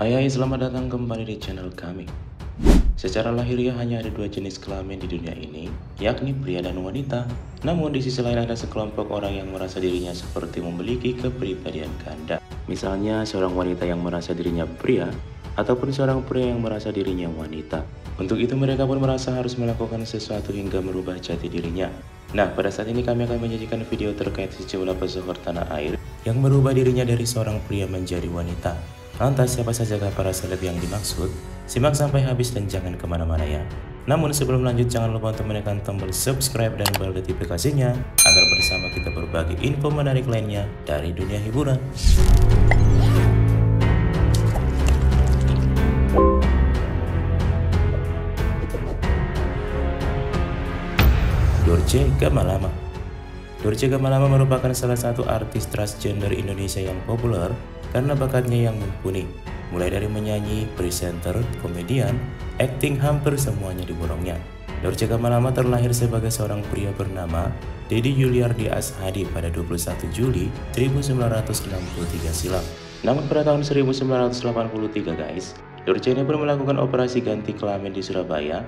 Hai, selamat datang kembali di channel kami. Secara lahiriah hanya ada dua jenis kelamin di dunia ini, yakni pria dan wanita. Namun di sisi lain ada sekelompok orang yang merasa dirinya seperti memiliki kepribadian ganda. Misalnya seorang wanita yang merasa dirinya pria, ataupun seorang pria yang merasa dirinya wanita. Untuk itu mereka pun merasa harus melakukan sesuatu hingga merubah jati dirinya. Nah, pada saat ini kami akan menyajikan video terkait sejumlah pesohor tanah air yang merubah dirinya dari seorang pria menjadi wanita. Lantas siapa saja para seleb yang dimaksud? Simak sampai habis dan jangan kemana-mana ya. Namun sebelum lanjut jangan lupa untuk menekan tombol subscribe dan bel notifikasinya agar bersama kita berbagi info menarik lainnya dari dunia hiburan. Dorce Gamalama. Dorce Gamalama merupakan salah satu artis transgender Indonesia yang populer karena bakatnya yang mumpuni. Mulai dari menyanyi, presenter, komedian, akting hampir semuanya diborongnya. Dorce Gamalama terlahir sebagai seorang pria bernama Dedi Yuliardi Ashadi pada 21 Juli 1963 silam. Namun pada tahun 1983 guys, Dorce ini pun melakukan operasi ganti kelamin di Surabaya,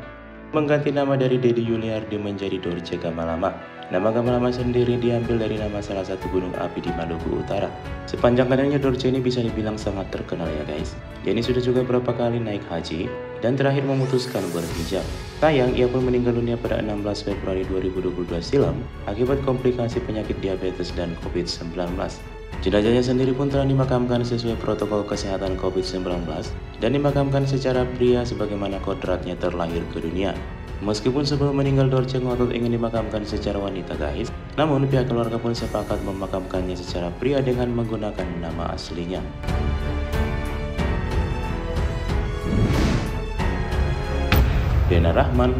mengganti nama dari Dedi Yuliardi menjadi Dorce Gamalama. Nama Gamalama sendiri diambil dari nama salah satu gunung api di Maluku Utara. Sepanjang karirnya Dorce ini bisa dibilang sangat terkenal ya guys. Dia ini sudah juga berapa kali naik haji dan terakhir memutuskan berhijab. Sayang, ia pun meninggal dunia pada 16 Februari 2022 silam akibat komplikasi penyakit diabetes dan COVID-19. Jenazahnya sendiri pun telah dimakamkan sesuai protokol kesehatan COVID-19 dan dimakamkan secara pria sebagaimana kodratnya terlahir ke dunia. Meskipun sebelum meninggal Dorce ngotot ingin dimakamkan secara wanita guys, namun pihak keluarga pun sepakat memakamkannya secara pria dengan menggunakan nama aslinya. Dena Rahman.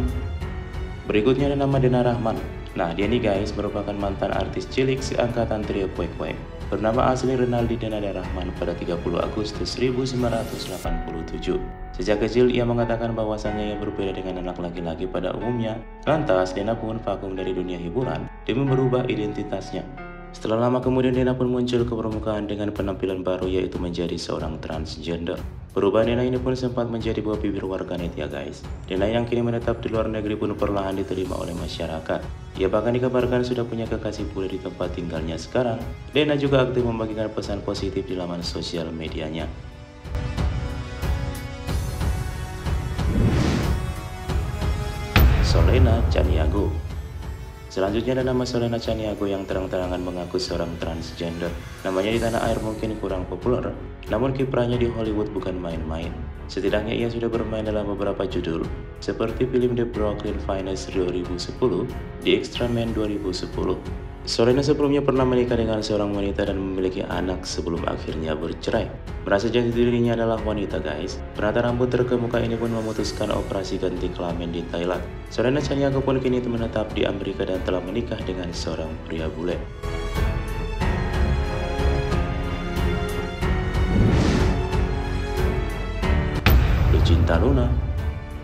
Berikutnya ada nama Dena Rahman. Nah, dia nih guys merupakan mantan artis cilik seangkatan trio Kwek Kwek. Bernama asli Renaldi Denada Rahman pada 30 Agustus 1987. Sejak kecil ia mengatakan bahwasannya ia berbeda dengan anak laki-laki pada umumnya. Lantas Dena pun vakum dari dunia hiburan demi merubah identitasnya. Setelah lama kemudian Dena pun muncul ke permukaan dengan penampilan baru yaitu menjadi seorang transgender. Perubahan Dena ini pun sempat menjadi buah bibir warganet ya guys. Dena yang kini menetap di luar negeri pun perlahan diterima oleh masyarakat. Ia bahkan dikabarkan sudah punya kekasih pula di tempat tinggalnya sekarang. Dena juga aktif membagikan pesan positif di laman sosial medianya. Solena Chaniago. Selanjutnya ada nama Solena Chaniago yang terang-terangan mengaku seorang transgender. Namanya di tanah air mungkin kurang populer, namun kiprahnya di Hollywood bukan main-main. Setidaknya ia sudah bermain dalam beberapa judul, seperti film The Brooklyn Finest 2010, The Extra Man 2010. Solena sebelumnya pernah menikah dengan seorang wanita dan memiliki anak sebelum akhirnya bercerai. Merasa jati dirinya adalah wanita guys, penata rambut terkemuka ini pun memutuskan operasi ganti kelamin di Thailand. Solena Chaniago pun kini menetap di Amerika dan telah menikah dengan seorang pria bule. Lucinta Luna.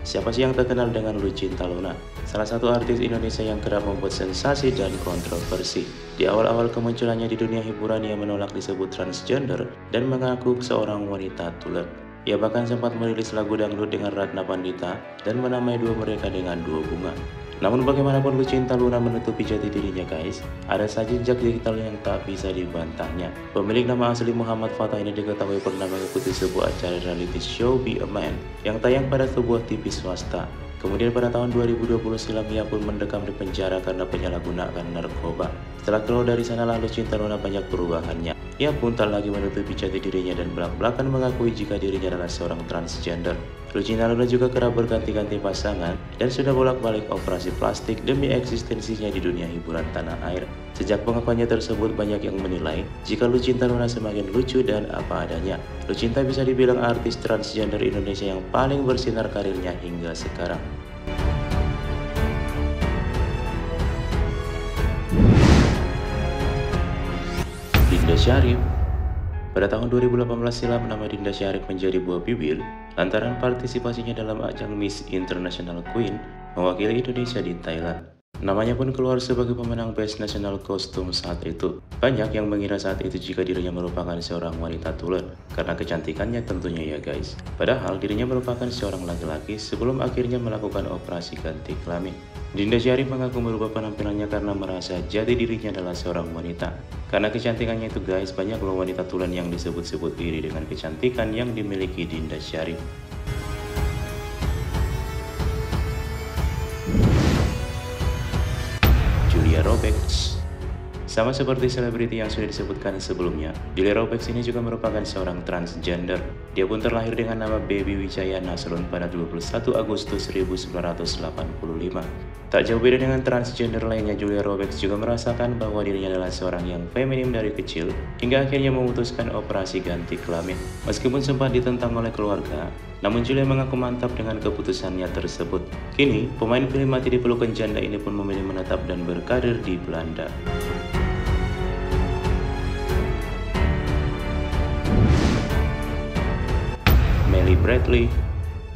Siapa sih yang terkenal dengan Lucinta Luna? Salah satu artis Indonesia yang kerap membuat sensasi dan kontroversi. Di awal-awal kemunculannya di dunia hiburan, ia menolak disebut transgender dan mengaku seorang wanita tulen. Ia bahkan sempat merilis lagu dangdut dengan Ratna Pandita dan menamai duo mereka dengan duo bunga. Namun bagaimanapun Lucinta Luna menutupi jati dirinya guys, ada saja jejak digital yang tak bisa dibantahnya. Pemilik nama asli Muhammad Fatah ini diketahui pernah mengikuti sebuah acara reality show Be a Man yang tayang pada sebuah TV swasta. Kemudian pada tahun 2020 silam ia pun mendekam di penjara karena penyalahgunaan narkoba. Setelah keluar dari sanalah Lucinta Luna banyak perubahannya. Ia pun tak lagi menutupi jati dirinya dan belak-belakan mengakui jika dirinya adalah seorang transgender. Lucinta Luna juga kerap berganti-ganti pasangan dan sudah bolak-balik operasi plastik demi eksistensinya di dunia hiburan tanah air. Sejak pengakuannya tersebut banyak yang menilai jika Lucinta Luna semakin lucu dan apa adanya. Lucinta bisa dibilang artis transgender Indonesia yang paling bersinar karirnya hingga sekarang. Dinda Syarif. Pada tahun 2018 silam nama Dinda Syarif menjadi buah bibir lantaran partisipasinya dalam ajang Miss International Queen mewakili Indonesia di Thailand. Namanya pun keluar sebagai pemenang Best National Costume saat itu. Banyak yang mengira saat itu jika dirinya merupakan seorang wanita tulen, karena kecantikannya tentunya ya guys. Padahal dirinya merupakan seorang laki-laki sebelum akhirnya melakukan operasi ganti kelamin. Dinda Syarif mengaku merubah penampilannya karena merasa jati dirinya adalah seorang wanita. Karena kecantikannya itu guys, banyak loh wanita tulen yang disebut-sebut iri dengan kecantikan yang dimiliki Dinda Syarif. Julia Roberts. Sama seperti selebriti yang sudah disebutkan sebelumnya, Julia Roberts ini juga merupakan seorang transgender. Dia pun terlahir dengan nama Baby Wijaya Nasrun pada 21 Agustus 1985. Tak jauh beda dengan transgender lainnya, Julia Roberts juga merasakan bahwa dirinya adalah seorang yang feminim dari kecil, hingga akhirnya memutuskan operasi ganti kelamin. Meskipun sempat ditentang oleh keluarga, namun Julia mengaku mantap dengan keputusannya tersebut. Kini, pemain film Mati Dipelukan Janda ini pun memilih menetap dan berkarir di Belanda. Melly Bradley.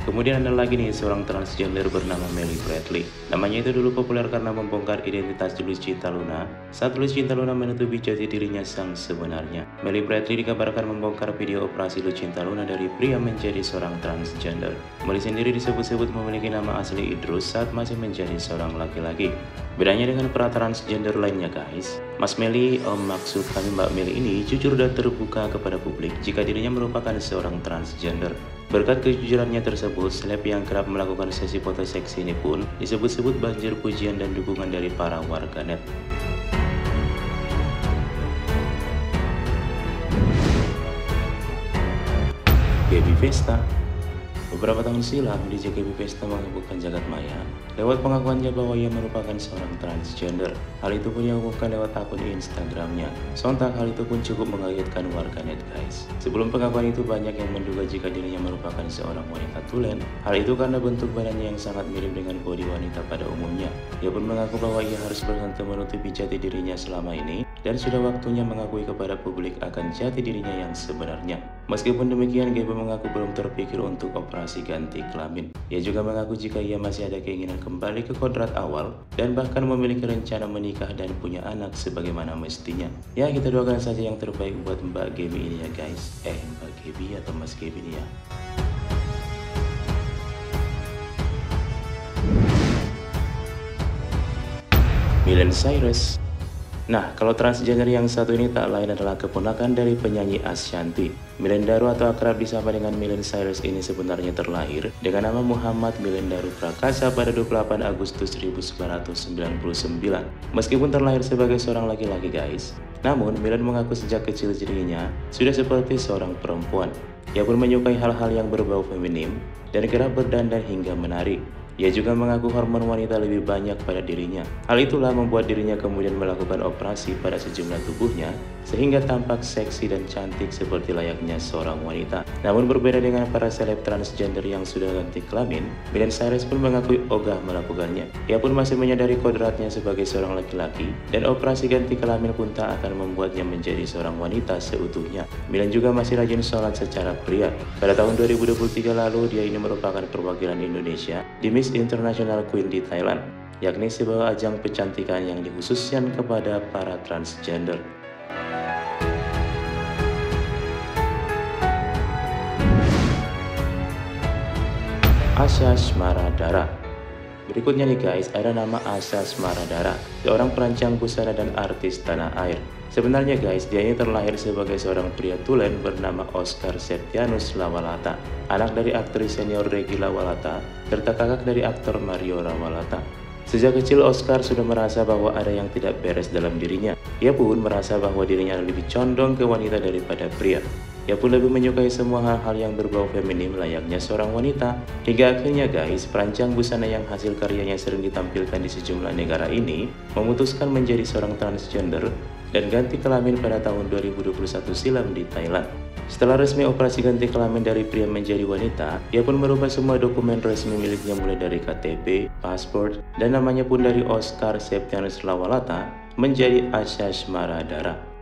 Kemudian ada lagi nih seorang transgender bernama Melly Bradley. Namanya itu dulu populer karena membongkar identitas Tulus Cinta Luna saat Tulus Cinta Luna menutupi jati dirinya sang sebenarnya. Melly Bradley dikabarkan membongkar video operasi Tulus Cinta Luna dari pria menjadi seorang transgender. Melly sendiri disebut-sebut memiliki nama asli Idrus saat masih menjadi seorang laki-laki. Bedanya dengan para transgender lainnya guys, Mas Melly, maksud kami Mbak Melly ini jujur dan terbuka kepada publik jika dirinya merupakan seorang transgender. Berkat kejujurannya tersebut, seleb yang kerap melakukan sesi foto seksi ini pun disebut-sebut banjir pujian dan dukungan dari para warganet. Gaby Vesta. Beberapa tahun silam, DJ Gaby Vesta menghebohkan jagat maya lewat pengakuannya bahwa ia merupakan seorang transgender. Hal itu pun ia umumkan lewat akun Instagramnya. Sontak hal itu pun cukup mengagetkan warganet guys. Sebelum pengakuan itu, banyak yang menduga jika dirinya merupakan seorang wanita tulen. Hal itu karena bentuk badannya yang sangat mirip dengan bodi wanita pada umumnya. Ia pun mengaku bahwa ia harus berhenti menutupi jati dirinya selama ini dan sudah waktunya mengakui kepada publik akan jati dirinya yang sebenarnya. Meskipun demikian, Gaby mengaku belum terpikir untuk operasi ganti kelamin. Ia juga mengaku jika ia masih ada keinginan kembali ke kodrat awal dan bahkan memiliki rencana menikah dan punya anak sebagaimana mestinya. Ya, kita doakan saja yang terbaik buat Mbak Gaby ini ya guys. Mbak Gaby atau Mas Gaby ini ya. Miley Cyrus. Nah, kalau transgender yang satu ini tak lain adalah keponakan dari penyanyi Ashanty. Milendaru atau akrab disapa dengan Miley Cyrus ini sebenarnya terlahir dengan nama Muhammad Milendaru Prakasa pada 28 Agustus 1999. Meskipun terlahir sebagai seorang laki-laki guys, namun Miley mengaku sejak kecil dirinya sudah seperti seorang perempuan. Ia pun menyukai hal-hal yang berbau feminim dan kerap berdandan hingga menari. Ia juga mengaku hormon wanita lebih banyak pada dirinya. Hal itulah membuat dirinya kemudian melakukan operasi pada sejumlah tubuhnya sehingga tampak seksi dan cantik seperti layaknya seorang wanita. Namun berbeda dengan para seleb transgender yang sudah ganti kelamin, Miley Cyrus pun mengakui ogah melakukannya. Ia pun masih menyadari kodratnya sebagai seorang laki-laki dan operasi ganti kelamin pun tak akan membuatnya menjadi seorang wanita seutuhnya. Miley juga masih rajin sholat secara pria. Pada tahun 2023 lalu, dia ini merupakan perwakilan Indonesia di Miss International Queen di Thailand, yakni sebuah ajang kecantikan yang dikhususkan kepada para transgender. Asha Smaradara. Berikutnya nih guys, ada nama Asha Smaradara, seorang perancang busana dan artis tanah air. Sebenarnya guys, dia ini terlahir sebagai seorang pria tulen bernama Oscar Septianus Lawalata, anak dari aktris senior Regi Lawalata, serta kakak dari aktor Mario Lawalata. Sejak kecil Oscar sudah merasa bahwa ada yang tidak beres dalam dirinya. Ia pun merasa bahwa dirinya lebih condong ke wanita daripada pria. Ia pun lebih menyukai semua hal-hal yang berbau feminim layaknya seorang wanita. Hingga akhirnya guys, perancang busana yang hasil karyanya sering ditampilkan di sejumlah negara ini memutuskan menjadi seorang transgender dan ganti kelamin pada tahun 2021 silam di Thailand. Setelah resmi operasi ganti kelamin dari pria menjadi wanita, ia pun merubah semua dokumen resmi miliknya mulai dari KTP, paspor, dan namanya pun dari Oscar Septianus Lawalata menjadi Asha Smaradara.